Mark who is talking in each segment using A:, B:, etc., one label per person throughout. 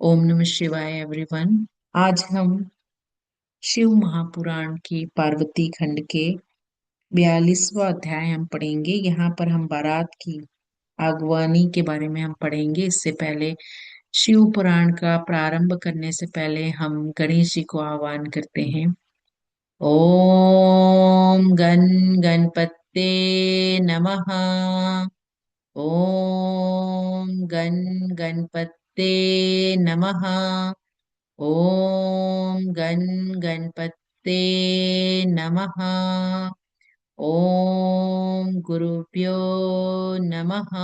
A: ओम नमः शिवाय एवरीवन। आज हम शिव महापुराण की पार्वती खंड के 42वां अध्याय हम पढ़ेंगे। यहाँ पर हम बारात की आगवानी के बारे में हम पढ़ेंगे। इससे पहले शिव पुराण का प्रारंभ करने से पहले हम गणेश जी को आह्वान करते हैं। ओम गण गणपते नमः। ओम गण गणपते नमः। ओम गण गणपते नमः। ओम गुरुभ्यो नमः।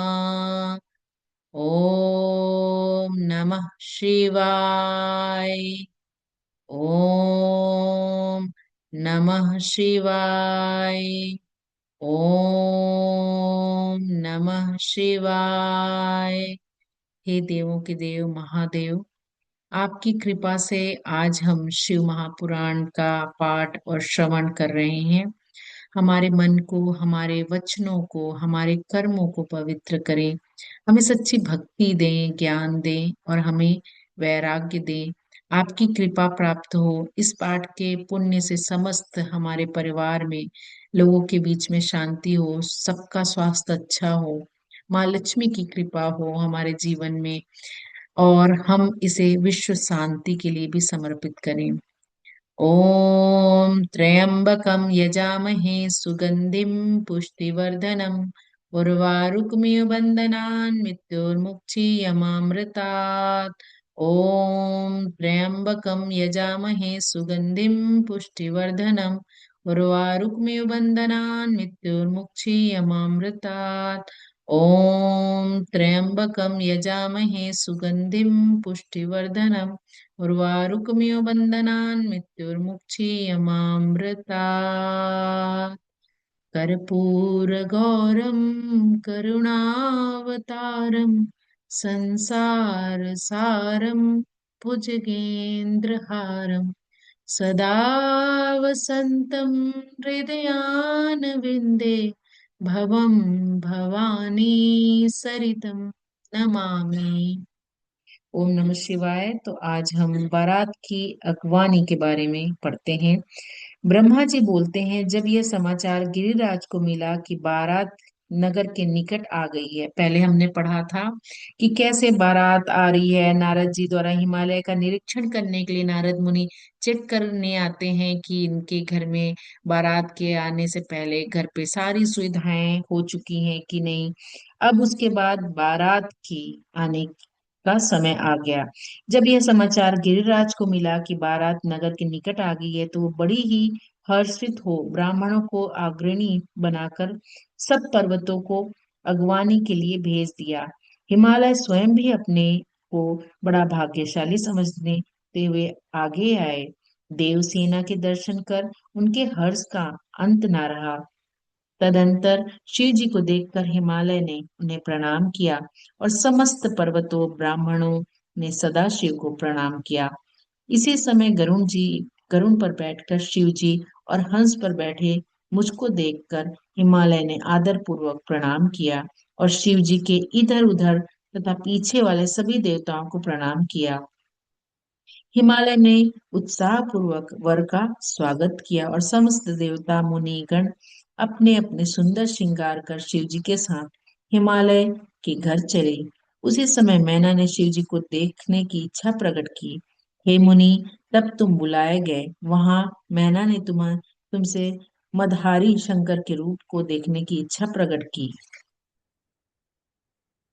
A: ओम नमः शिवाय। ओम नमः शिवाय। ओम नमः शिवाय। हे देवों के देव महादेव, आपकी कृपा से आज हम शिव महापुराण का पाठ और श्रवण कर रहे हैं। हमारे मन को, हमारे वचनों को, हमारे कर्मों को पवित्र करें। हमें सच्ची भक्ति दें, ज्ञान दें और हमें वैराग्य दें। आपकी कृपा प्राप्त हो। इस पाठ के पुण्य से समस्त हमारे परिवार में, लोगों के बीच में शांति हो, सबका स्वास्थ्य अच्छा हो, माँ लक्ष्मी की कृपा हो हमारे जीवन में, और हम इसे विश्व शांति के लिए भी समर्पित करें। ओम त्र्यंबकम यजामहे सुगंधिम पुष्टिवर्धनम उर्वारुकमिव बंधनान् मृत्युर्मुक्षीयमामृतात्। ओम त्र्यंबकम यजामहे सुगंधिम पुष्टिवर्धनम उर्वारुकमिव बंधनान् मृत्युर्मुक्षीयमामृतात्। ओम त्र्यंबकम यजामहे सुगंधिम पुष्टिवर्धनम उर्वारुकमिव बन्धनान् मृत्युर्मुक्षीयमामृतात्। कर्पूरगौरं करुणावतारं संसारसारं भुजगेन्द्रहारं सदा वसन्तं हृदयानविन्दे भवं भवानी सरितं नमामि। ओम नमः शिवाय। तो आज हम बारात की अगवानी के बारे में पढ़ते हैं। ब्रह्मा जी बोलते हैं, जब यह समाचार गिरिराज को मिला कि बारात नगर के निकट आ गई है। पहले हमने पढ़ा था कि कैसे बारात आ रही है। नारद जी द्वारा हिमालय का निरीक्षण करने के लिए नारद मुनि चेक करने आते हैं कि इनके घर में बारात के आने से पहले घर पे सारी सुविधाएं हो चुकी हैं कि नहीं। अब उसके बाद बारात की आने का समय आ गया। जब यह समाचार गिरिराज को मिला कि बारात नगर के निकट आ गई है, तो वो बड़ी ही हर्षित हो ब्राह्मणों को अग्रणी बनाकर सब पर्वतों को अगवानी के लिए भेज दिया। हिमालय स्वयं भी अपने को बड़ा भाग्यशाली समझते हुए आगे आए। देवसेना के दर्शन कर उनके हर्ष का अंत ना रहा। तदंतर शिव जी को देखकर हिमालय ने उन्हें प्रणाम किया और समस्त पर्वतों ब्राह्मणों ने सदाशिव को प्रणाम किया। इसी समय गरुण पर बैठकर शिव जी और हंस पर बैठे मुझको देखकर हिमालय ने आदर पूर्वक प्रणाम किया और शिव जी के इधर उधर तथा पीछे वाले सभी देवताओं को प्रणाम किया। हिमालय ने उत्साह पूर्वक वर का स्वागत किया और समस्त देवता मुनिगण अपने अपने सुंदर श्रृंगार कर शिव जी के साथ हिमालय के घर चले। उसी समय मैना ने शिव जी को देखने की इच्छा प्रकट की। हे मुनि, तब तुम बुलाए गए। वहां मैना ने तुमसे मदहारी शंकर के रूप को देखने की इच्छा प्रकट की।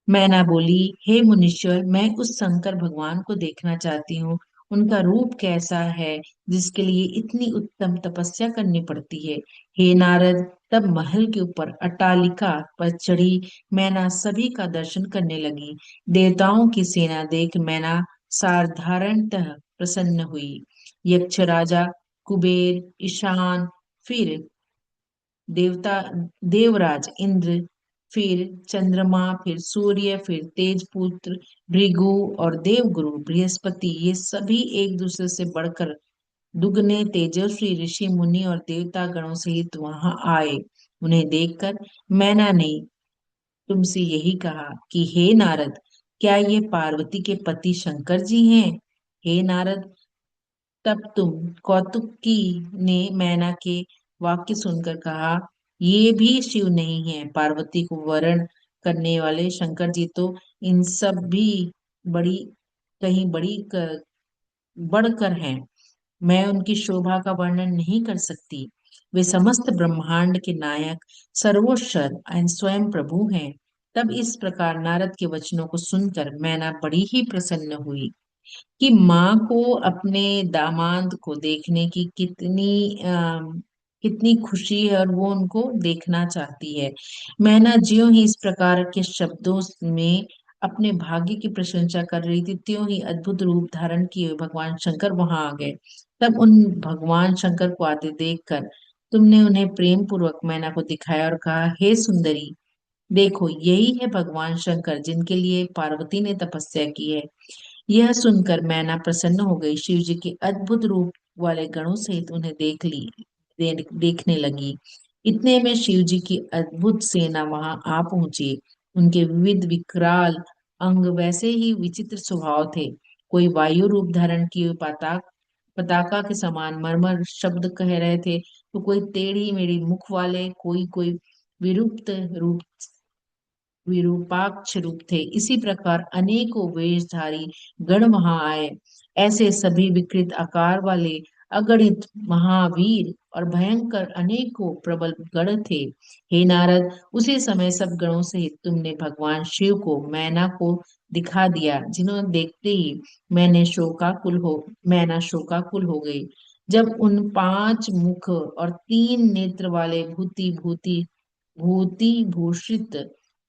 A: मैना बोली, हे मुनीश्वर, मैं उस शंकर भगवान को देखना चाहती हूँ। उनका रूप कैसा है जिसके लिए इतनी उत्तम तपस्या करनी पड़ती है। हे नारद, तब महल के ऊपर अट्टालिका पर चढ़ी मैना सभी का दर्शन करने लगी। देवताओं की सेना देख मैना साधारणतः प्रसन्न हुई। यक्ष राजा कुबेर, ईशान, फिर देवता देवराज इंद्र, फिर चंद्रमा, फिर सूर्य, फिर तेज पुत्र भृगु और देवगुरु बृहस्पति, ये सभी एक दूसरे से बढ़कर दुगने तेजस्वी ऋषि मुनि और देवता गणों सहित वहां आए। उन्हें देखकर मैना ने तुमसे यही कहा कि हे नारद, क्या ये पार्वती के पति शंकर जी हैं? हे नारद, तब तुम कौतुकी ने मैना के वाक्य सुनकर कहा, ये भी शिव नहीं है। पार्वती को वरण करने वाले शंकर जी तो इन सब भी बड़ी कहीं बढ़कर हैं। मैं उनकी शोभा का वर्णन नहीं कर सकती। वे समस्त ब्रह्मांड के नायक, सर्वोच्च एंड स्वयं प्रभु हैं। तब इस प्रकार नारद के वचनों को सुनकर मैना बड़ी ही प्रसन्न हुई कि माँ को अपने दामाद को देखने की कितनी खुशी है और वो उनको देखना चाहती है। मैना ज्यों ही इस प्रकार के शब्दों में अपने भाग्य की प्रशंसा कर रही थी, त्यों ही अद्भुत रूप धारण किए हुए भगवान शंकर वहां आ गए। तब उन भगवान शंकर को आते देखकर तुमने उन्हें प्रेम पूर्वक मैना को दिखाया और कहा, हे सुंदरी, देखो यही है भगवान शंकर जिनके लिए पार्वती ने तपस्या की है। यह सुनकर मैना प्रसन्न हो गई, शिव जी के अद्भुत रूप वाले गणों सहित उन्हें देखने लगी। इतने में शिव जी की अद्भुत सेना वहां आ पहुंची। उनके विविध विकराल अंग वैसे ही विचित्र स्वभाव थे। कोई वायु रूप धारण किए पताका के समान मरमर शब्द कह रहे थे, तो कोई टेढ़ी मेढ़ी मुख वाले, कोई कोई विरूप रूप विरूपाक्ष रूप थे। इसी प्रकार अनेकों वेशधारी गण वहां आए। ऐसे सभी विकृत आकार वाले अगणित महावीर और भयंकर अनेकों प्रबल गण थे। हे नारद, उसी समय सब गणों सहित तुमने भगवान शिव को मैना को दिखा दिया, जिन्होंने देखते ही मैना शोकाकुल हो गई। जब उन पांच मुख और तीन नेत्र वाले भूति भूषित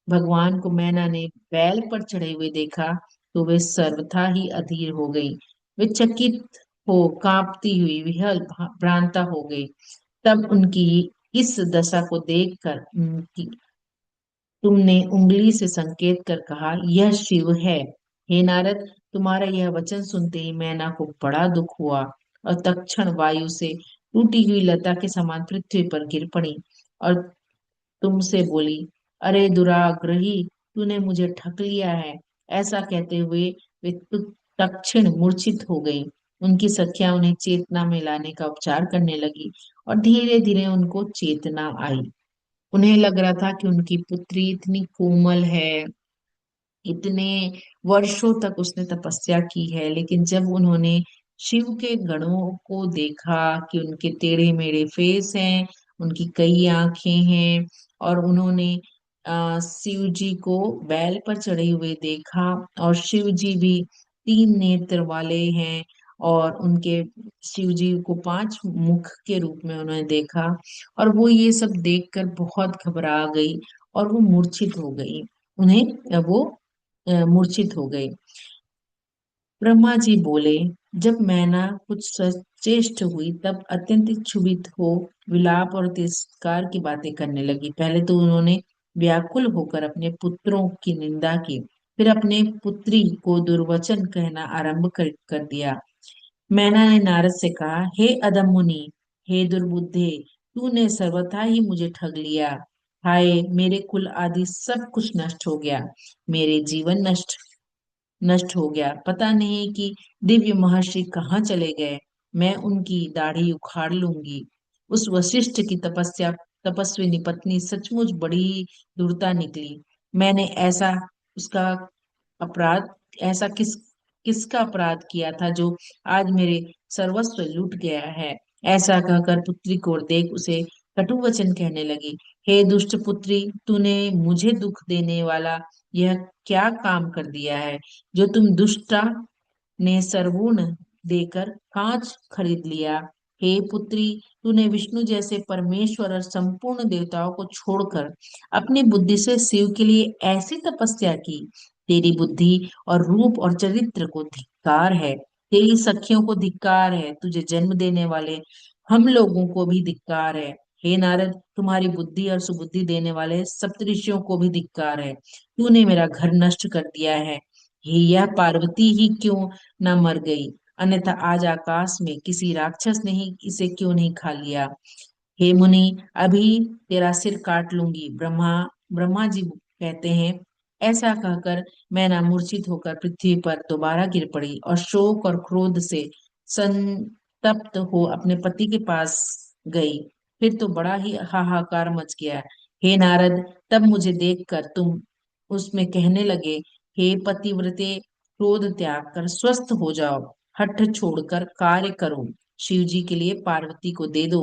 A: भगवान को मैना ने बैल पर चढ़े हुए देखा, तो वे सर्वथा ही अधीर हो गई। वे चकित हो कांपती हुई विहल भ्रांता हो गई। तब उनकी इस दशा को देखकर तुमने उंगली से संकेत कर कहा, यह शिव है। हे नारद, तुम्हारा यह वचन सुनते ही मैना को बड़ा दुख हुआ और तत्क्षण वायु से टूटी हुई लता के समान पृथ्वी पर गिर पड़ी और तुमसे बोली, अरे दुराग्रही, तूने मुझे ठग लिया है। ऐसा कहते हुए वे तत्क्षण मूर्छित हो गई। उनकी सखियां उन्हें चेतना में लाने का उपचार करने लगी और धीरे धीरे उनको चेतना आई। उन्हें लग रहा था कि उनकी पुत्री इतनी कोमल है, इतने वर्षों तक उसने तपस्या की है, लेकिन जब उन्होंने शिव के गणों को देखा कि उनके टेढ़े मेढ़े फेस हैं, उनकी कई आंखें हैं, और उन्होंने शिव जी को बैल पर चढ़े हुए देखा, और शिव जी भी तीन नेत्र वाले हैं, और उनके शिव जी को पांच मुख के रूप में उन्होंने देखा, और वो ये सब देखकर बहुत घबरा गई और वो मूर्छित हो गई। वो मूर्छित हो गए। ब्रह्मा जी बोले, जब मैना कुछ सचेष्ट हुई तब अत्यंत क्षुभित हो विलाप और तिरस्कार की बातें करने लगी। पहले तो उन्होंने व्याकुल होकर अपने पुत्रों की निंदा की, फिर अपने पुत्री को दुर्वचन कहना आरंभ कर दिया। मैना ने नारद से कहा, हे अदम मुनि, हे दुर्बुद्धे, तूने सर्वथा ही मुझे ठग लिया। हाय, मेरे कुल आदि सब कुछ नष्ट हो गया। मेरे जीवन नष्ट हो गया। पता नहीं कि दिव्य महर्षि कहाँ चले गए। मैं उनकी दाढ़ी उखाड़ लूंगी। उस वशिष्ठ की तपस्विनी पत्नी सचमुच बड़ी दुर्ता निकली। मैंने ऐसा उसका अपराध ऐसा किसका अपराध किया था जो आज मेरे सर्वस्व लूट गया है। ऐसा कहकर पुत्री को ओर देख उसे कटु वचन कहने लगी। हे दुष्ट पुत्री, तूने मुझे दुख देने वाला यह क्या काम कर दिया है, जो तुम दुष्टा ने सरवुण देकर कांच खरीद लिया। हे पुत्री, तूने विष्णु जैसे परमेश्वर और संपूर्ण देवताओं को छोड़कर अपनी बुद्धि से शिव के लिए ऐसी तपस्या की। तेरी बुद्धि और रूप और चरित्र को धिक्कार है। तेरी सखियों को धिक्कार है। तुझे जन्म देने वाले हम लोगों को भी धिक्कार है। हे नारद, तुम्हारी बुद्धि और सुबुद्धि देने वाले सप्तऋषियों को भी धिक्कार है। तूने मेरा घर नष्ट कर दिया है। हे, यह पार्वती ही क्यों न मर गई, अन्यथा आज आकाश में किसी राक्षस ने ही इसे क्यों नहीं खा लिया। हे मुनि, अभी तेरा सिर काट लूंगी। ब्रह्मा ब्रह्मा जी कहते हैं, ऐसा कहकर मैना मूर्छित होकर पृथ्वी पर दोबारा गिर पड़ी और शोक और क्रोध से संतप्त हो अपने पति के पास गई। फिर तो बड़ा ही हाहाकार मच गया। हे नारद, तब मुझे देखकर तुम उसमें कहने लगे, हे पतिव्रते, क्रोध त्याग कर स्वस्थ हो जाओ, हठ छोड़कर कार्य करो, शिव जी के लिए पार्वती को दे दो।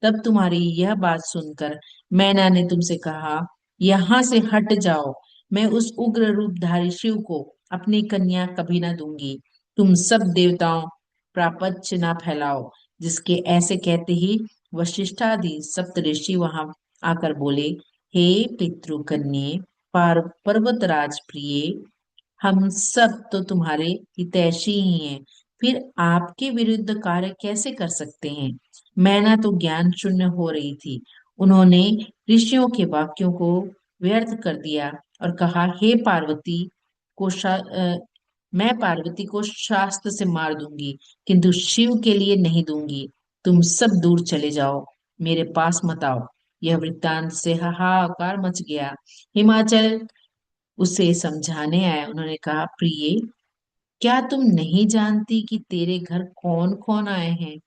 A: तब तुम्हारी यह बात सुनकर मैना ने तुमसे कहा, यहाँ से हट जाओ, मैं उस उग्र रूपधारी शिव को अपनी कन्या कभी ना दूंगी। तुम सब देवताओं प्रापंच ना फैलाओ। जिसके ऐसे कहते ही वशिष्ठादि सप्तऋषि वहां आकर बोले, हे पितृकन्ये, पर्वतराज प्रिय, हम सब तो तुम्हारे हितैषी ही हैं, फिर आपके विरुद्ध कार्य कैसे कर सकते हैं। मैना तो ज्ञान शून्य हो रही थी। उन्होंने ऋषियों के वाक्यों को व्यर्थ कर दिया और कहा, हे पार्वती को मैं पार्वती को शास्त्र से मार दूंगी, किंतु शिव के लिए नहीं दूंगी। तुम सब दूर चले जाओ, मेरे पास मत आओ। यह वृत्तांत से हाहाकार मच गया। हिमाचल उसे समझाने आया। उन्होंने कहा, प्रिय, क्या तुम नहीं जानती कि तेरे घर कौन कौन आए हैं?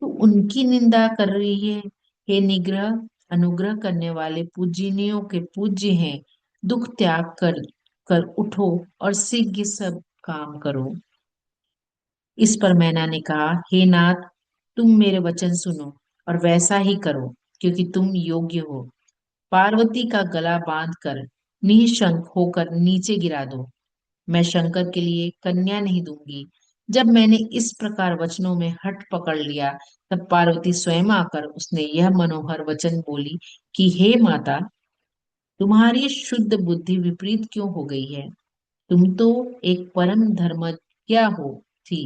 A: तू उनकी निंदा कर रही है। हे निग्रह, अनुग्रह करने वाले पूजनीयों के पूज्य हैं। दुख त्याग कर उठो और शीघ्र सब काम करो। इस पर मैना ने कहा, हे नाथ, तुम मेरे वचन सुनो और वैसा ही करो, क्योंकि तुम योग्य हो। पार्वती का गला बांधकर निशंक होकर नीचे गिरा दो। मैं शंकर के लिए कन्या नहीं दूंगी। जब मैंने इस प्रकार वचनों में हठ पकड़ लिया, तब पार्वती स्वयं आकर उसने यह मनोहर वचन बोली कि हे माता, तुम्हारी शुद्ध बुद्धि विपरीत क्यों हो गई है? तुम तो एक परम धर्म क्या हो थी,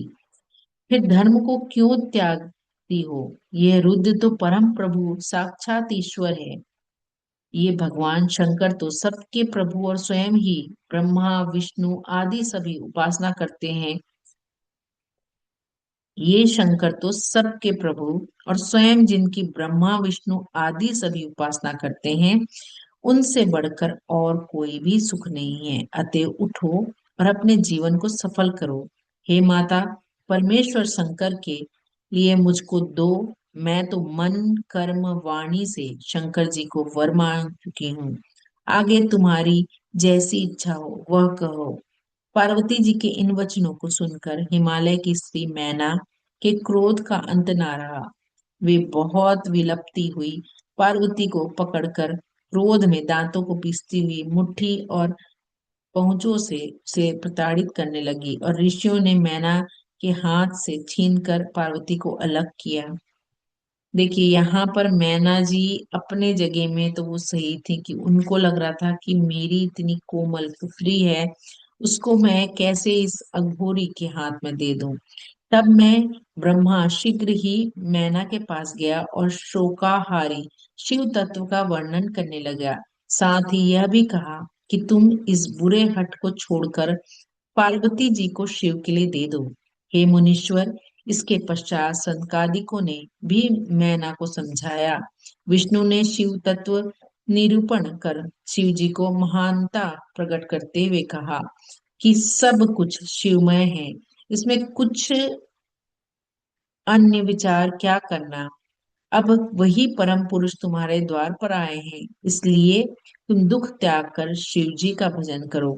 A: फिर धर्म को क्यों त्यागती हो? यह रुद्र तो परम प्रभु साक्षात ईश्वर है। ये भगवान शंकर तो सबके प्रभु और स्वयं ही ब्रह्मा विष्णु आदि सभी उपासना करते हैं। ये शंकर तो सबके प्रभु और स्वयं जिनकी ब्रह्मा विष्णु आदि सभी उपासना करते हैं, उनसे बढ़कर और कोई भी सुख नहीं है। अतः उठो और अपने जीवन को सफल करो। हे माता, परमेश्वर शंकर के लिए मुझको दो। मैं तो मन कर्म वाणी से शंकर जी को वर मांग चुकी हूँ। आगे तुम्हारी जैसी इच्छा हो वह कहो। पार्वती जी के इन वचनों को सुनकर हिमालय की स्त्री मैना के क्रोध का अंत ना रहा। वे बहुत विलपती हुई पार्वती को पकड़कर क्रोध में दांतों को पीसती हुई मुट्ठी और पहुंचों से प्रताड़ित करने लगी, और ऋषियों ने मैना के हाथ से छीनकर पार्वती को अलग किया। देखिए, यहाँ पर मैना जी अपने जगह में तो वो सही थी कि उनको लग रहा था कि मेरी इतनी कोमल पुत्री है, उसको मैं कैसे इस अघोरी के हाथ में दे दूं। तब मैं ब्रह्मा शीघ्र ही मैना के पास गया और शोकाहारी शिव तत्व का वर्णन करने लगा। साथ ही यह भी कहा कि तुम इस बुरे हट को छोड़कर पार्वती जी को शिव के लिए दे दो। हे मुनीश्वर, इसके पश्चात संकादिकों ने भी मैना को समझाया। विष्णु ने शिव तत्व निरूपण कर शिव जी को महानता प्रकट करते हुए कहा कि सब कुछ शिवमय है, इसमें कुछ अन्य विचार क्या करना। अब वही परम पुरुष तुम्हारे द्वार पर आए हैं, इसलिए तुम दुख त्याग कर शिव जी का भजन करो।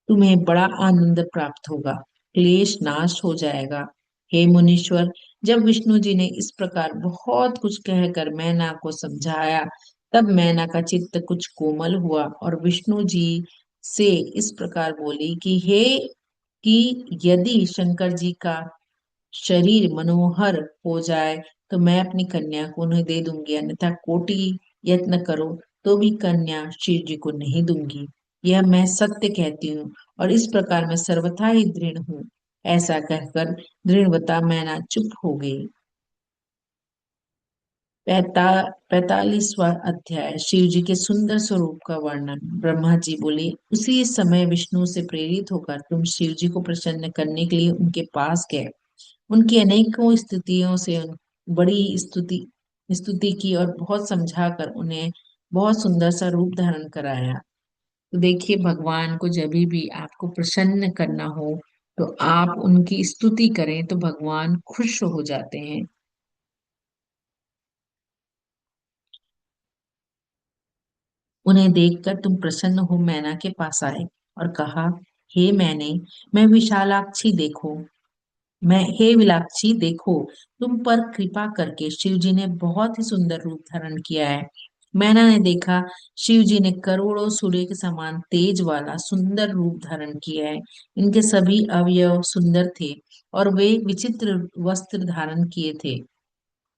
A: तुम्हें बड़ा आनंद प्राप्त होगा, क्लेश नाश हो जाएगा। हे मुनीश्वर, जब विष्णु जी ने इस प्रकार बहुत कुछ कहकर मैना को समझाया, तब मैना का चित्त कुछ कोमल हुआ और विष्णु जी से इस प्रकार बोली कि हे, कि यदि शंकर जी का शरीर मनोहर हो जाए तो मैं अपनी कन्या को उन्हें दे दूंगी, अन्यथा कोटि यत्न करो तो भी कन्या शिव जी को नहीं दूंगी। यह मैं सत्य कहती हूँ और इस प्रकार मैं सर्वथा ही दृढ़ हूँ। ऐसा कहकर दृढ़वता मैना चुप हो गई। 45वां अध्याय शिव जी के सुंदर स्वरूप का वर्णन। ब्रह्मा जी बोले, उसी समय विष्णु से प्रेरित होकर तुम शिव जी को प्रसन्न करने के लिए उनके पास गए। उनकी अनेकों स्तुतियों से बड़ी स्तुति स्तुति की और बहुत समझाकर उन्हें बहुत सुंदर सा रूप धारण कराया। तो देखिए, भगवान को जब भी आपको प्रसन्न करना हो तो आप उनकी स्तुति करें तो भगवान खुश हो जाते हैं। उन्हें देखकर तुम प्रसन्न हो मैना के पास आए और कहा, हे मैने, मैं विशालाक्षी देखो, मैं हे विलाक्षी देखो, तुम पर कृपा करके शिव जी ने बहुत ही सुंदर रूप धारण किया है। मैना ने देखा, शिव जी ने करोड़ों सूर्य के समान तेज वाला सुंदर रूप धारण किया है। इनके सभी अवयव सुंदर थे और वे विचित्र वस्त्र धारण किए थे।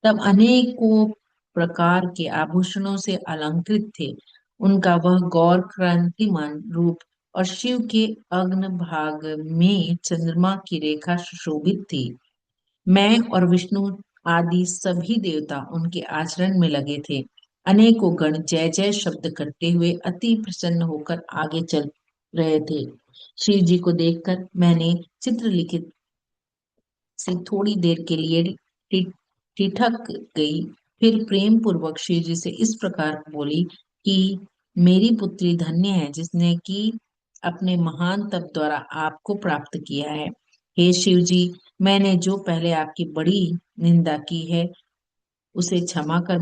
A: तब अनेकों प्रकार के आभूषणों से अलंकृत थे। उनका वह गौर क्रांतिमान रूप और शिव के अग्न भाग में चंद्रमा की रेखा सुशोभित थी। मैं और विष्णु आदि सभी देवता उनके आचरण में लगे थे। अनेकों गण जय जय शब्द करते हुए अति प्रसन्न होकर आगे चल रहे थे। शिव जी को देखकर मैंने चित्रलिखित से थोड़ी देर के लिए ठि- ठिठक गई। फिर प्रेम पूर्वक शिव जी से इस प्रकार बोली कि मेरी पुत्री धन्य है जिसने कि अपने महान तप द्वारा आपको प्राप्त किया है। हे शिव जी, मैंने जो पहले आपकी बड़ी निंदा की है उसे क्षमा कर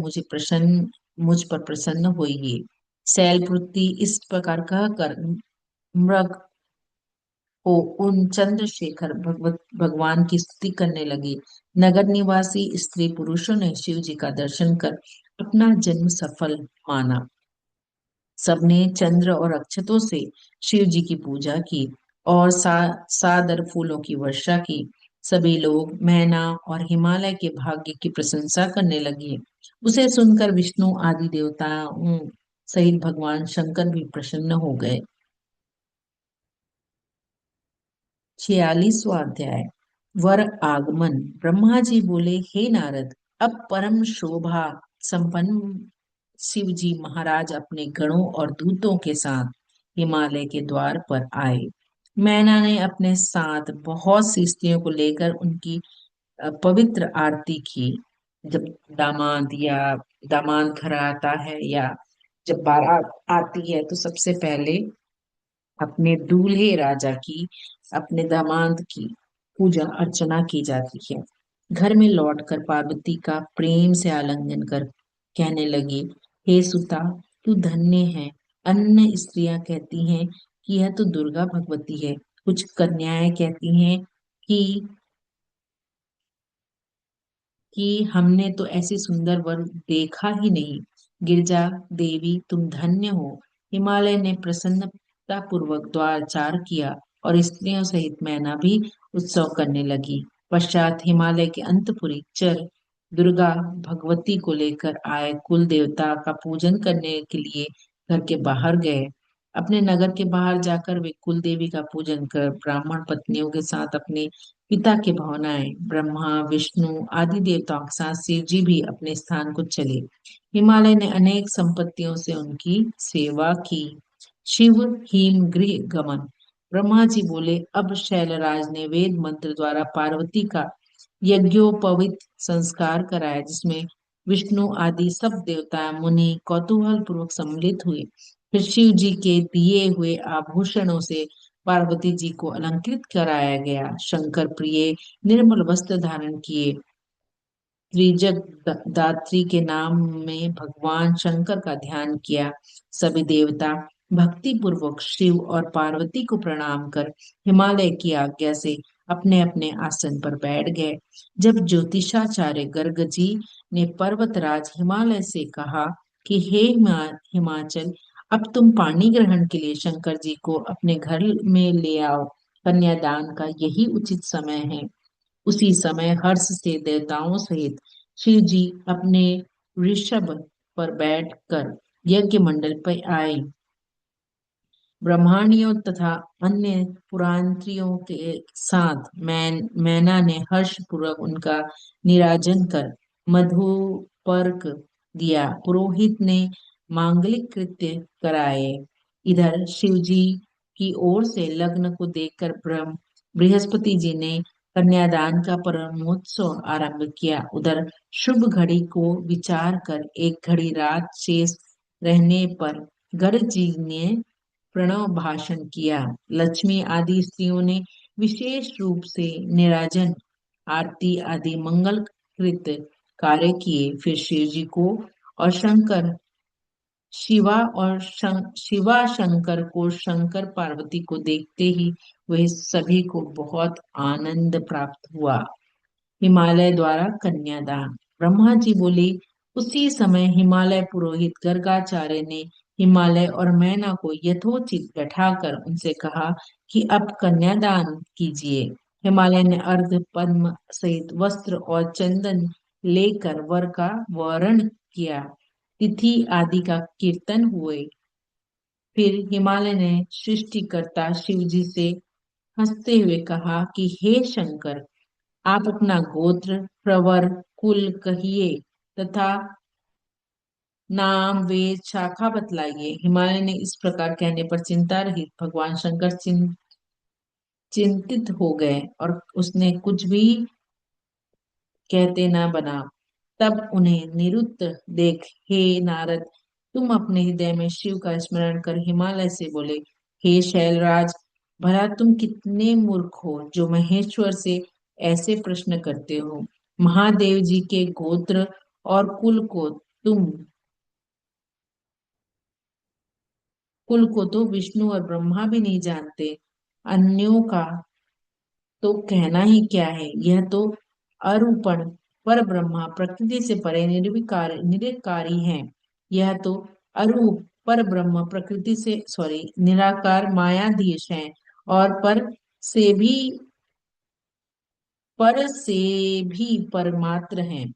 A: मुझ पर प्रसन्न होइए। शैलपुत्री इस प्रकार कहकर मृग को उन चंद्रशेखर भगवान की स्तुति करने लगी। नगर निवासी स्त्री पुरुषों ने शिव जी का दर्शन कर अपना जन्म सफल माना। सबने चंद्र और अक्षतों से शिव जी की पूजा की और सादर फूलों की वर्षा की। सभी लोग मैना और हिमालय के भाग्य की प्रशंसा करने लगे। उसे सुनकर विष्णु आदि देवताओं सहित भगवान शंकर भी प्रसन्न हो गए। 46वां अध्याय। वर आगमन। ब्रह्मा जी बोले, हे नारद, अब परम शोभा संपन्न शिव जी महाराज अपने गणों और दूतों के साथ हिमालय के द्वार पर आए। मैना ने अपने साथ बहुत सी स्त्रियों को लेकर उनकी पवित्र आरती की। जब दामाद घर आता है या जब बारात आती है तो सबसे पहले अपने दूल्हे राजा की, अपने दामाद की पूजा अर्चना की जाती है। घर में लौटकर पार्वती का प्रेम से आलिंगन कर कहने लगी, हे सुता, तू धन्य है। अन्य स्त्रियां कहती हैं कि यह तो दुर्गा भगवती है। कुछ कन्याएं कहती हैं कि हमने तो ऐसी सुंदर वर देखा ही नहीं। गिरजा देवी, तुम धन्य हो। हिमालय ने प्रसन्नता पूर्वक द्वार चार किया और स्त्रियों सहित मैना भी उत्सव करने लगी। पश्चात हिमालय के अंतपुरी चर दुर्गा भगवती को लेकर आए कुल देवता का पूजन करने के लिए घर के बाहर गए। अपने नगर के बाहर जाकर वे कुल देवी का पूजन कर ब्राह्मण पत्नियों के साथ अपने पिता के भवन आए। ब्रह्मा विष्णु आदि देवताओं के साथ शिव जी भी अपने स्थान को चले। हिमालय ने अनेक संपत्तियों से उनकी सेवा की। शिव हिम गृह गमन। ब्रह्मा जी बोले, अब शैलराज ने वेद मंत्र द्वारा पार्वती का यज्ञोपवीत संस्कार कराया जिसमें विष्णु आदि सब देवता मुनि कौतूहल पूर्वक सम्मिलित हुए। फिर शिव जी के दिए हुए आभूषणों से पार्वती जी को अलंकृत कराया गया। शंकर प्रिय निर्मल वस्त्र धारण किए त्रिजग दात्री के नाम में भगवान शंकर का ध्यान किया। सभी देवता भक्ति पूर्वक शिव और पार्वती को प्रणाम कर हिमालय की आज्ञा से अपने अपने आसन पर बैठ गए। जब ज्योतिषाचार्य गर्ग जी ने पर्वतराज हिमालय से कहा कि हे हिमाचल, अब तुम पानी ग्रहण के लिए शंकर जी को अपने घर में ले आओ। कन्यादान का यही उचित समय है। उसी समय हर्ष से देवताओं सहित शिव जी अपने ऋषभ पर बैठकर यज्ञ मंडल पर आए। ब्रह्मांडियों तथा अन्य पुरांतरियों के साथ मैना ने हर्ष पूर्वक उनका निराजन कर मधुपर्क दिया। पुरोहित ने मांगलिक कृत्य कराए। इधर शिव जी की ओर से लग्न को देखकर बृहस्पति जी ने कन्यादान का परमोत्सव आरंभ किया। उधर शुभ घड़ी को विचार कर एक घड़ी रात शेष रहने पर गर्ग जी ने प्रणव भाषण किया। लक्ष्मी आदि स्त्रियों ने विशेष रूप से निराजन, आरती आदि मंगल कृत कार्य किए। फिर शिव जी को और शंकर शिवा शंकर को, शंकर पार्वती को देखते ही वह सभी को बहुत आनंद प्राप्त हुआ। हिमालय द्वारा कन्यादान। ब्रह्मा जी बोले, उसी समय हिमालय पुरोहित गर्गाचार्य ने हिमालय और मैना को यथोचित बैठाकर उनसे कहा कि अब कन्यादान कीजिए। हिमालय ने अर्ध पद्म सहित वस्त्र और चंदन लेकर वर का वरण किया। तिथि आदि का कीर्तन हुए। फिर हिमालय ने सृष्टिकर्ता शिव जी से हंसते हुए कहा कि हे शंकर, आप अपना गोत्र, प्रवर, कुल कहिए तथा नाम, वेद, शाखा बतलाइए। हिमालय ने इस प्रकार कहने पर चिंता रहित भगवान शंकर चिंतित हो गए और उसने कुछ भी कहते न बना। तब उन्हें निरुत्तर देख, हे नारद, तुम अपने हृदय में शिव का स्मरण कर हिमालय से बोले, हे शैलराज, भला तुम कितने मूर्ख हो जो महेश्वर से ऐसे प्रश्न करते हो। महादेव जी के गोत्र और कुल को तो विष्णु और ब्रह्मा भी नहीं जानते। अन्यों का तो कहना ही क्या है। यह तो अरूपण पर ब्रह्मा प्रकृति से परे निर्विकार निरकारी हैं। यह तो अरूप पर ब्रह्म प्रकृति से निराकार मायाधीश हैं और पर से भी परमात्र हैं।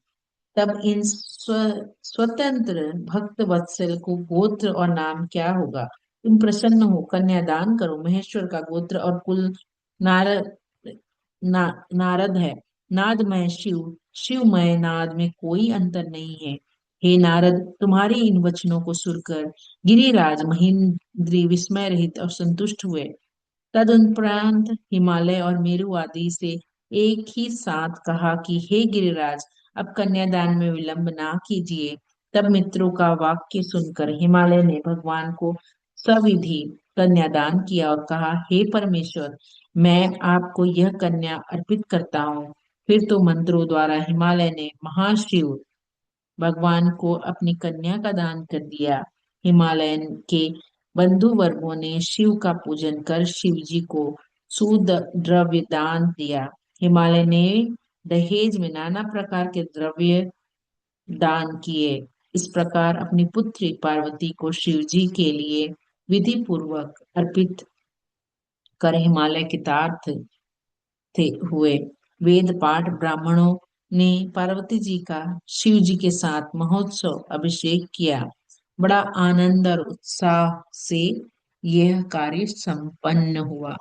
A: तब इन स्वतंत्र भक्त वत्सल को गोत्र और नाम क्या होगा। तुम प्रसन्न हो, कन्यादान करो। महेश्वर का गोत्र और कुल नारद नारद है। नादमय शिव, शिवमय नाद में कोई अंतर नहीं है। हे नारद, तुम्हारे इन वचनों को सुनकर गिरिराज महेंद्री विस्मय रहित और संतुष्ट हुए। तदुपरांत हिमालय और मेरु आदि से एक ही साथ कहा कि हे गिरिराज, अब कन्यादान में विलंब ना कीजिए। तब मित्रों का वाक्य सुनकर हिमालय ने भगवान को सविधि कन्यादान किया और कहा, हे परमेश्वर, मैं आपको यह कन्या अर्पित करता हूँ। फिर तो मंत्रों द्वारा हिमालय ने महाशिव भगवान को अपनी कन्या का दान कर दिया। हिमालयन के बंधु वर्गों ने शिव का पूजन कर शिव जी को सुद द्रव्य दान दिया। हिमालय ने दहेज में नाना प्रकार के द्रव्य दान किए। इस प्रकार अपनी पुत्री पार्वती को शिव जी के लिए विधि पूर्वक अर्पित कर हिमालय कृतार्थ हुए। वेद पाठ ब्राह्मणों ने पार्वती जी का शिव जी के साथ महोत्सव अभिषेक किया। बड़ा आनंद और उत्साह से यह कार्य संपन्न हुआ।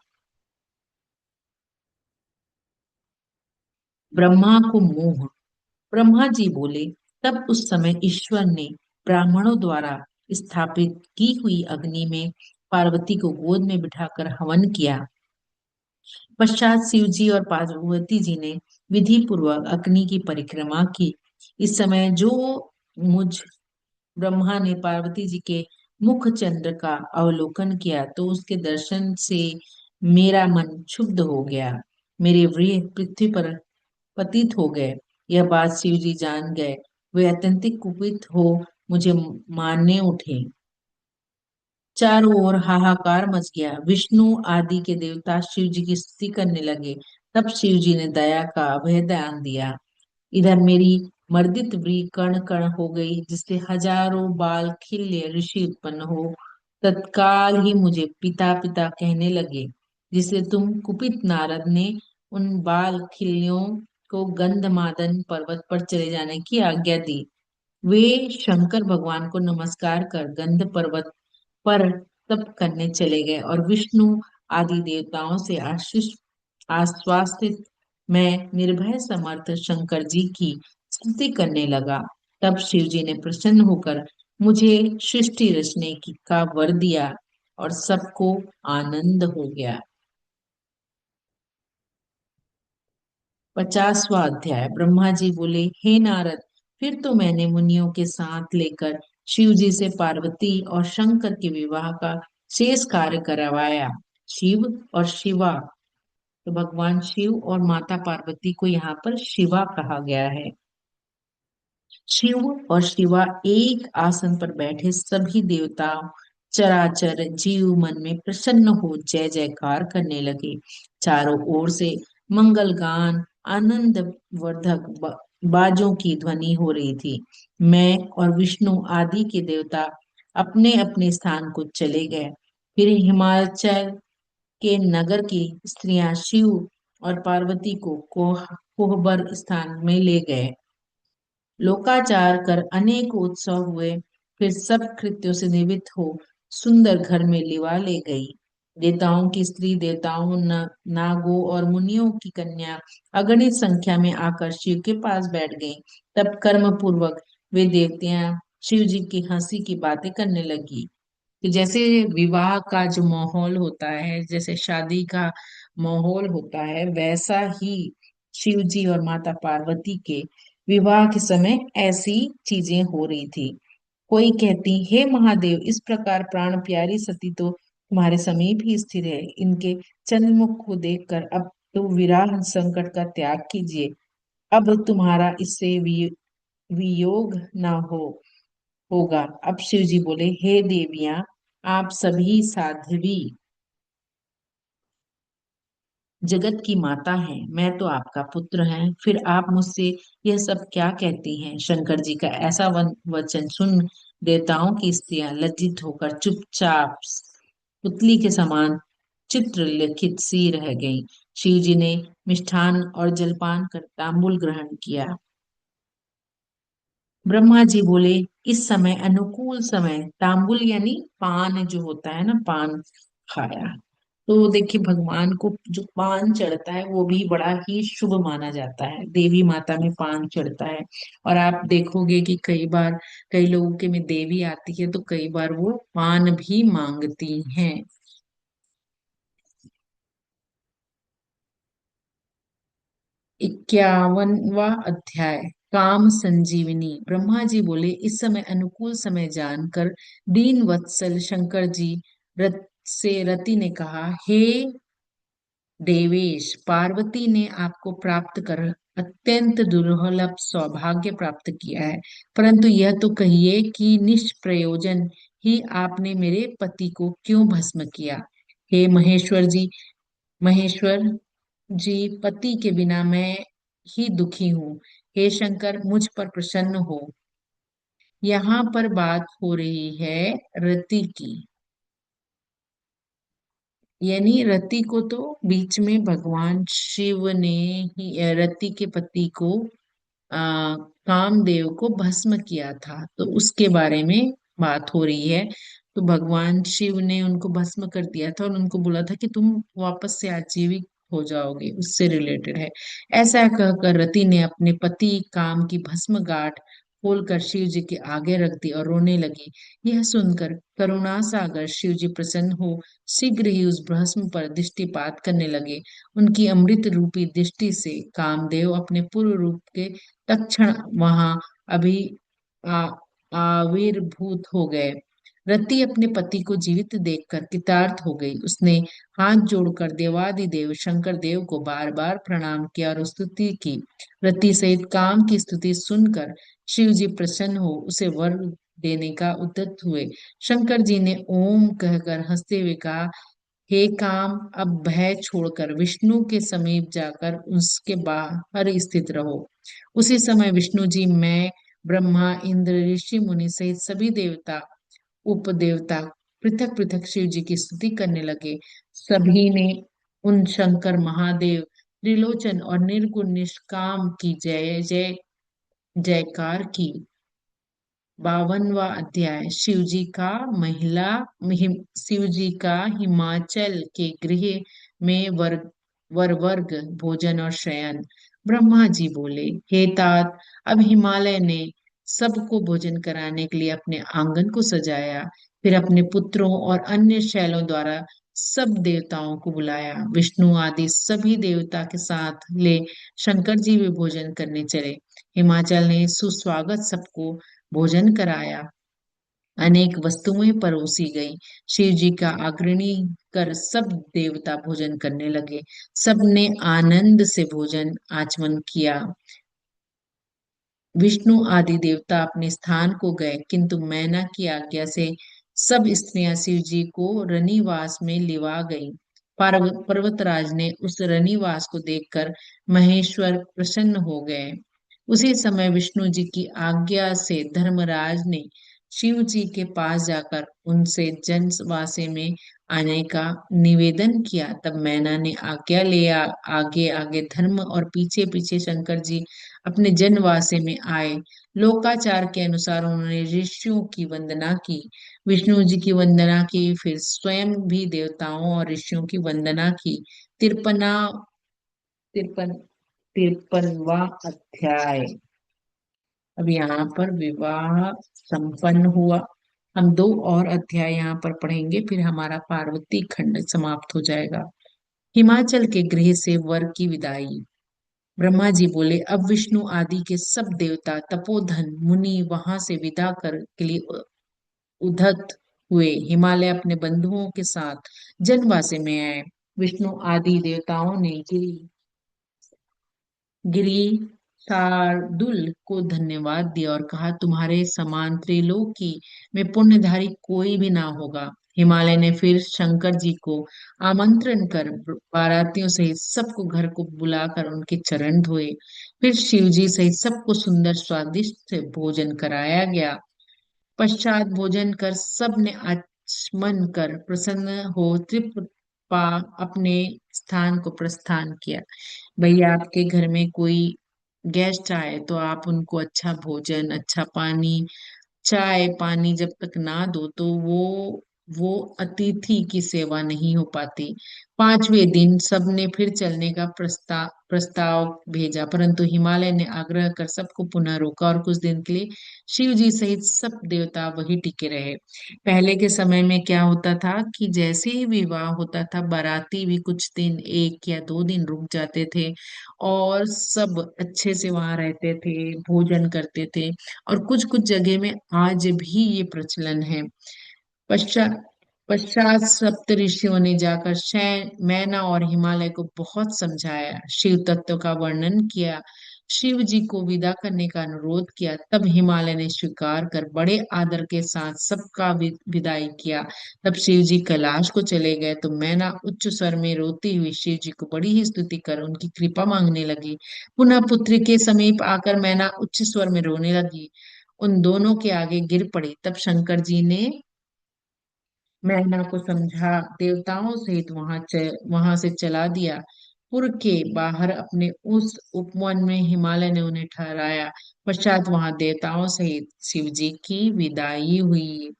A: ब्रह्मा को मोह। ब्रह्मा जी बोले, तब उस समय ईश्वर ने ब्राह्मणों द्वारा स्थापित की हुई अग्नि में पार्वती को गोद में बिठाकर हवन किया। पश्चात शिव जी और पार्वती जी ने विधि पूर्वक अग्नि की परिक्रमा की। इस समय जो मुझ ब्रह्मा ने पार्वती जी के मुख चंद्र का अवलोकन किया तो उसके दर्शन से मेरा मन क्षुब्ध हो गया। मेरे वृह पृथ्वी पर पतित हो गए। यह बात शिव जी जान गए। वे अत्यंत कुपित हो मुझे मारने उठे। चारों ओर हाहाकार मच गया। विष्णु आदि के देवता शिव जी की स्तुति करने लगे। तब शिव जी ने दया का अभय दान दिया। इधर मेरी मर्दित व्री कण कण हो गई, जिससे हजारों बाल खिल्य ऋषि उत्पन्न हो तत्काल ही मुझे पिता पिता कहने लगे, जिससे तुम कुपित नारद ने उन बाल खिल्यों को गंधमादन पर्वत पर चले जाने की आज्ञा दी। वे शंकर भगवान को नमस्कार कर गंध पर्वत पर तप करने चले गए और विष्णु आदि देवताओं से आश्वासित मैं निर्भय समर्थ शंकर जी की स्तुति करने लगा। तब शिव जी ने प्रसन्न होकर मुझे सृष्टि रचने की का वर दिया और सबको आनंद हो गया। 50वां अध्याय। ब्रह्मा जी बोले, हे नारद, फिर तो मैंने मुनियों के साथ लेकर शिव जी से पार्वती और शंकर के विवाह का शेष कार्य करवाया। शिव और शिवा, तो भगवान शिव और माता पार्वती को यहाँ पर शिवा कहा गया है। शिव और शिवा एक आसन पर बैठे, सभी देवता चराचर जीव मन में प्रसन्न हो जय जयकार करने लगे। चारों ओर से मंगल गान, आनंद वर्धक बाजों की ध्वनि हो रही थी। मैं और विष्णु आदि के देवता अपने अपने स्थान को चले गए। फिर हिमाचल के नगर की स्त्रियां शिव और पार्वती को कोहबर स्थान में ले गए। लोकाचार कर अनेक उत्सव हुए। फिर सब कृत्यों से निवृत्त हो सुंदर घर में लिवा ले गई। देवताओं की स्त्री देवताओं, नागों और मुनियों की कन्या अगणित संख्या में आकर शिव के पास बैठ गईं। तब कर्म पूर्वक वे देवतियां शिव जी की हंसी की बातें करने लगी। तो जैसे विवाह का जो माहौल होता है, जैसे शादी का माहौल होता है, वैसा ही शिव जी और माता पार्वती के विवाह के समय ऐसी चीजें हो रही थी। कोई कहती, हे महादेव, इस प्रकार प्राण प्यारी सती तो तुम्हारे समीप ही स्थिर है। इनके चंद्रमुख को देखकर अब तो विराह संकट का त्याग कीजिए। अब तुम्हारा इससे वियोग ना होगा। अब शिव जी बोले, हे देवियां, आप सभी साध्वी जगत की माता हैं, मैं तो आपका पुत्र है, फिर आप मुझसे यह सब क्या कहती हैं? शंकर जी का ऐसा वचन सुन देवताओं की स्त्रियां लज्जित होकर चुपचाप पुतली के समान चित्र लिखित सी रह गईं। शिव जी ने मिष्ठान और जलपान कर तांबूल ग्रहण किया। ब्रह्मा जी बोले, इस समय अनुकूल समय, तांबुल यानी पान जो होता है ना, पान खाया। तो देखिए, भगवान को जो पान चढ़ता है वो भी बड़ा ही शुभ माना जाता है। देवी माता में पान चढ़ता है। और आप देखोगे कि कई बार कई लोगों के में देवी आती है तो कई बार वो पान भी मांगती हैं। 51वां अध्याय, काम संजीवनी। ब्रह्मा जी बोले, इस समय अनुकूल समय जानकर दीन वत्सल शंकर जी रत से रति ने कहा, हे देवेश, पार्वती ने आपको प्राप्त कर अत्यंत दुर्लभ सौभाग्य प्राप्त किया है। परंतु यह तो कहिए कि निष्प्रयोजन ही आपने मेरे पति को क्यों भस्म किया? हे महेश्वर जी, पति के बिना मैं ही दुखी हूँ। हे शंकर, मुझ पर प्रसन्न हो। यहाँ पर बात हो रही है रति की। यानी रति को तो बीच में भगवान शिव ने ही रति के पति को कामदेव को भस्म किया था, तो उसके बारे में बात हो रही है। तो भगवान शिव ने उनको भस्म कर दिया था और उनको बोला था कि तुम वापस से आजीवित हो जाओगे, उससे रिलेटेड है। ऐसा कहकर रति ने अपने पति काम की भस्म गांठ खोलकर शिव जी के आगे रख दी और रोने लगी। यह सुनकर करुणा सागर शिव जी प्रसन्न हो शीघ्र ही उस भस्म पर दृष्टिपात करने लगे। उनकी अमृत रूपी दृष्टि से कामदेव अपने पूर्व रूप के तत्क्षण वहां अभी आ- आविर्भूत हो गए। रति अपने पति को जीवित देखकर कृतार्थ हो गई। उसने हाथ जोड़कर देवादिदेव शंकर देव को बार बार प्रणाम किया और स्तुति की। रति सहित काम की स्तुति सुनकर शिव जी प्रसन्न हो उसे वर देने का उद्यत हुए। शंकर जी ने ओम कहकर हंसते हुए कहा, हे काम, अब भय छोड़कर विष्णु के समीप जाकर उसके बाहर स्थित रहो। उसी समय विष्णु जी, मैं, ब्रह्मा, इंद्र, ऋषि मुनि सहित सभी देवता उपदेवता पृथक पृथक शिव जी की स्तुति करने लगे। सभी ने उन शंकर महादेव त्रिलोचन और निर्गुण निष्काम की जय जय जयकार की। 52वां अध्याय, शिव जी का हिमाचल के गृह में वर वर्ग भोजन और शयन। ब्रह्मा जी बोले, हे तात, अब हिमालय ने सबको भोजन कराने के लिए अपने आंगन को सजाया। फिर अपने पुत्रों और अन्य शैलों द्वारा सब देवताओं को बुलाया। विष्णु आदि सभी देवता के साथ ले शंकर जी भी भोजन करने चले। हिमाचल ने सुस्वागत सबको भोजन कराया। अनेक वस्तुएं परोसी गई। शिव जी का अग्रणी कर सब देवता भोजन करने लगे। सबने आनंद से भोजन आचमन किया। विष्णु आदि देवता अपने स्थान को गए, किंतु मैना की आज्ञा से सब स्त्रियां शिव जी को रनिवास में लिवा गईं। पर्वतराज ने उस रनिवास को देखकर महेश्वर प्रसन्न हो गए। उसी समय विष्णु जी की आज्ञा से धर्मराज ने शिव जी के पास जाकर उनसे जनवासे में आने का निवेदन किया। तब मैना ने आज्ञा आगे आगे धर्म और पीछे पीछे शंकर जी अपने जनवासे में आए। लोकाचार के अनुसार उन्होंने ऋषियों की वंदना की, विष्णु जी की वंदना की, फिर स्वयं भी देवताओं और ऋषियों की वंदना की। तिरपना तिरपन 53वां अध्याय। अब यहाँ पर विवाह संपन्न हुआ। हम दो और अध्याय यहाँ पर पढ़ेंगे, फिर हमारा पार्वती खंड समाप्त हो जाएगा। हिमाचल के गृह से वर की विदाई। ब्रह्मा जी बोले, अब विष्णु आदि के सब देवता तपोधन मुनि वहां से विदा कर के लिए उद्धत हुए। हिमालय अपने बंधुओं के साथ जनवासे में आए। विष्णु आदि देवताओं ने गिरी शार्दुल को धन्यवाद दिया और कहा, तुम्हारे समान त्रिलोकी में पुण्यधारी कोई भी ना होगा। हिमालय ने फिर शंकर जी को आमंत्रण कर बारातियों सहित सबको घर को बुलाकर उनके चरण धोए। फिर शिव जी सहित सबको सुंदर स्वादिष्ट भोजन कराया गया। पश्चात भोजन कर सब ने आचमन कर प्रसन्न हो तृप्त पा अपने स्थान को प्रस्थान किया। भैया आपके घर में कोई गेस्ट आए तो आप उनको अच्छा भोजन, अच्छा पानी, चाय पानी जब तक ना दो तो वो अतिथि की सेवा नहीं हो पाती। 5वें दिन सबने फिर चलने का प्रस्ताव भेजा, परंतु हिमालय ने आग्रह कर सबको पुनः रोका और कुछ दिन के लिए शिव जी सहित सब देवता वही टिके रहे। पहले के समय में क्या होता था कि जैसे ही विवाह होता था, बाराती भी कुछ दिन, 1 या 2 दिन रुक जाते थे और सब अच्छे से वहां रहते थे, भोजन करते थे। और कुछ कुछ जगह में आज भी ये प्रचलन है। पश्चात पश्चात सप्त ऋषियों ने जाकर मैना और हिमालय को बहुत समझाया, शिव तत्व का वर्णन किया, शिव जी को विदा करने का अनुरोध किया। तब हिमालय ने स्वीकार कर बड़े आदर के साथ सबका विदाई किया। तब शिव जी कैलाश को चले गए तो मैना उच्च स्वर में रोती हुई शिव जी को बड़ी ही स्तुति कर उनकी कृपा मांगने लगी। पुनः पुत्री के समीप आकर मैना उच्च स्वर में रोने लगी, उन दोनों के आगे गिर पड़ी। तब शंकर जी ने मैना को समझा देवताओं सहित वहां से चला दिया। पुर के बाहर अपने उस उपवन में हिमालय ने उन्हें ठहराया। पश्चात वहां देवताओं सहित शिव जी की विदाई हुई।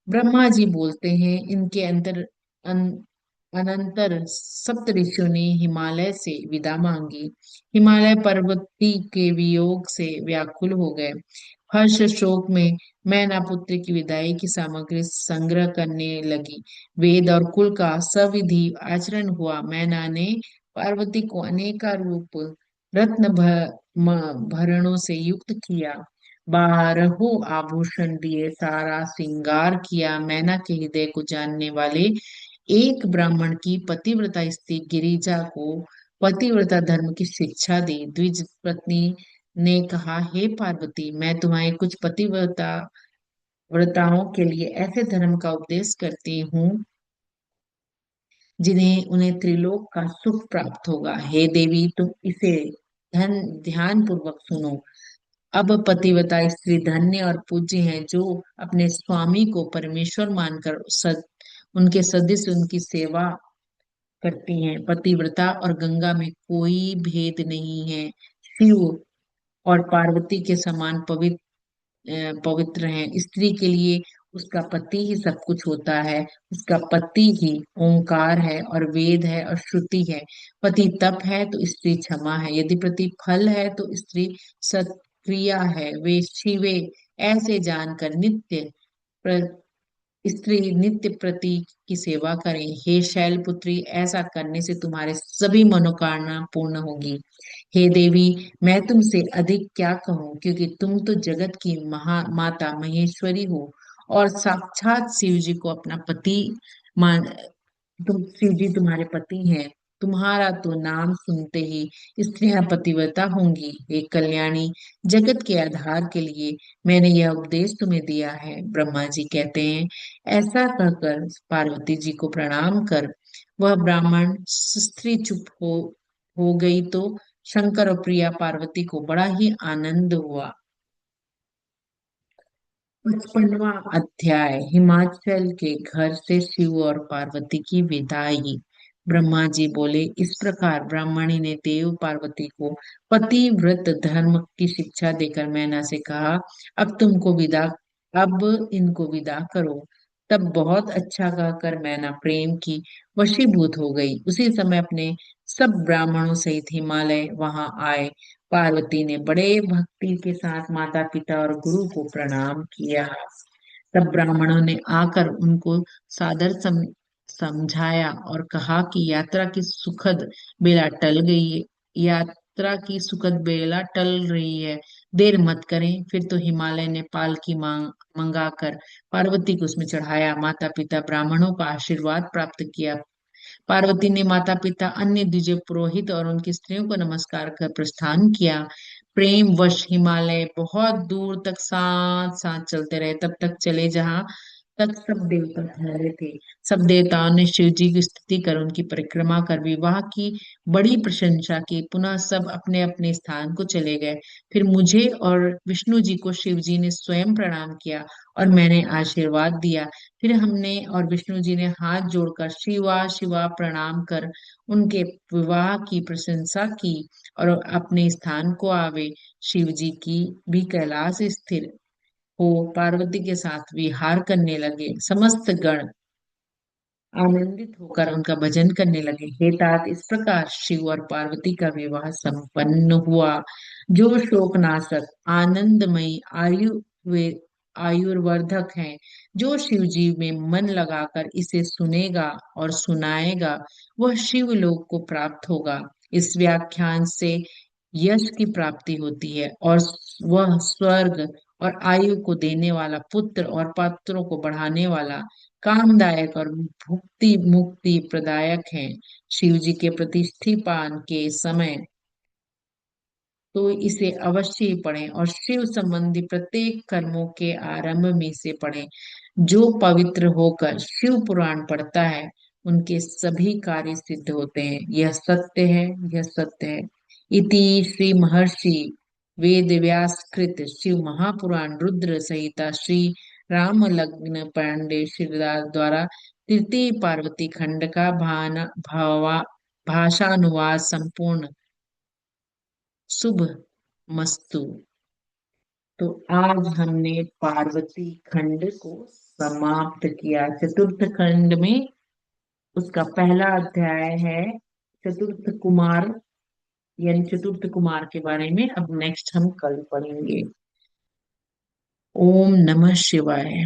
A: ब्रह्मा जी बोलते हैं, इनके अनंतर सप्त ऋषियों ने हिमालय से विदा मांगी। हिमालय पर्वती के वियोग से व्याकुल हो गए। हर्ष शोक में मैना पुत्र की विदाई की सामग्री संग्रह करने लगी। वेद और कुल का सविधि आचरण हुआ। मैना ने पार्वती को अनेकारूप भरणों से युक्त किया, 12 आभूषण दिए, सारा श्रृंगार किया। मैना के हृदय को जानने वाले एक ब्राह्मण की पतिव्रता स्त्री गिरिजा को पतिव्रता धर्म की शिक्षा दी। द्विज पत्नी ने कहा, हे पार्वती, मैं तुम्हारे कुछ पतिव्रता व्रताओं के लिए ऐसे धर्म का उपदेश करती हूँ जिन्हें उन्हें त्रिलोक का सुख प्राप्त होगा। हे देवी, तुम इसे ध्यान पूर्वक सुनो। अब पतिव्रता स्त्री धन्य और पूज्य हैं, जो अपने स्वामी को परमेश्वर मानकर उनके सदस्य उनकी सेवा करती हैं। पतिव्रता और गंगा में कोई भेद नहीं है। शिव और पार्वती के समान पवित्र हैं। स्त्री के लिए उसका पति ही सब कुछ होता है। उसका पति ही ओंकार है और वेद है और श्रुति है। पति तप है तो स्त्री क्षमा है। यदि पति फल है तो स्त्री सत्क्रिया है। वे शिवे ऐसे जानकर स्त्री नित्य प्रति की सेवा करें। हे शैलपुत्री, ऐसा करने से तुम्हारे सभी मनोकामना पूर्ण होगी। हे देवी, मैं तुमसे अधिक क्या कहूँ, क्योंकि तुम तो जगत की माता महेश्वरी हो और साक्षात शिव जी को अपना पति मान, शिव जी तुम्हारे पति हैं। तुम्हारा तो नाम सुनते ही स्त्रियां पतिव्रता होंगी। हे कल्याणी, जगत के आधार के लिए मैंने यह उपदेश तुम्हें दिया है। ब्रह्मा जी कहते हैं, ऐसा कहकर पार्वती जी को प्रणाम कर वह ब्राह्मण स्त्री चुप हो गई तो शंकर और प्रिया पार्वती को बड़ा ही आनंद हुआ। 55वां अध्याय, हिमाचल के घर से शिव और पार्वती की विदाई। ब्रह्मा जी बोले, इस प्रकार ब्राह्मणी ने देव पार्वती को पतिव्रत धर्म की शिक्षा देकर मैना से कहा, अब तुमको विदा अब इनको विदा करो। तब बहुत अच्छा कहकर मैना प्रेम की वशीभूत हो गई। उसी समय अपने सब ब्राह्मणों सहित हिमालय वहां आए। पार्वती ने बड़े भक्ति के साथ माता पिता और गुरु को प्रणाम किया। तब ब्राह्मणों ने आकर उनको सादर समझाया और कहा कि यात्रा की सुखद बेला टल रही है, देर मत करें। फिर तो हिमालय ने पालकी मंगाकर पार्वती को उसमें चढ़ाया। माता पिता ब्राह्मणों का आशीर्वाद प्राप्त किया। पार्वती ने माता पिता अन्य द्विज पुरोहित और उनकी स्त्रियों को नमस्कार कर प्रस्थान किया। प्रेम वश हिमालय बहुत दूर तक साथ साथ चलते रहे, तब तक चले जहां तक सब देवता ठहरे थे। सब देवताओं ने शिव जी की स्तुति कर उनकी परिक्रमा कर विवाह की बड़ी प्रशंसा की। पुनः सब अपने अपने स्थान को चले गए। फिर मुझे और विष्णु जी को शिव जी ने स्वयं प्रणाम किया और मैंने आशीर्वाद दिया। फिर हमने और विष्णु जी ने हाथ जोड़कर शिवा शिवा प्रणाम कर उनके विवाह की प्रशंसा की और अपने स्थान को आवे। शिव जी की भी कैलाश स्थिर हो पार्वती के साथ विहार करने लगे। समस्त गण आनंदित होकर उनका भजन करने लगे। हे तात, इस प्रकार शिव और पार्वती का विवाह संपन्न हुआ। जो शोकनाशक आनंदमयी आयुर्वर्धक है, जो शिव जी में मन लगाकर इसे सुनेगा और सुनाएगा, वह शिव लोक को प्राप्त होगा। इस व्याख्यान से यश की प्राप्ति होती है और वह स्वर्ग और आयु को देने वाला, पुत्र और पात्रों को बढ़ाने वाला, कामदायक और भुक्ति मुक्ति प्रदायक है। शिव जी के प्रतिष्ठिपान के समय तो इसे अवश्य ही पढ़ें और शिव संबंधी प्रत्येक कर्मों के आरंभ में इसे पढ़ें। जो पवित्र होकर शिव पुराण पढ़ता है, उनके सभी कार्य सिद्ध होते हैं। यह सत्य है, यह सत्य है। इति श्री महर्षि वेद व्यास कृत शिव महापुराण रुद्र संहिता श्री राम लग्न पांडे श्रीदास द्वारा तृतीय पार्वती खंड का भाषानुवाद संपूर्ण। शुभ मस्तु। तो आज हमने पार्वती खंड को समाप्त किया। चतुर्थ खंड में उसका पहला अध्याय है चतुर्थ कुमार, यानी चतुर्थ कुमार के बारे में। अब नेक्स्ट हम कल पढ़ेंगे। ओम नमः शिवाय।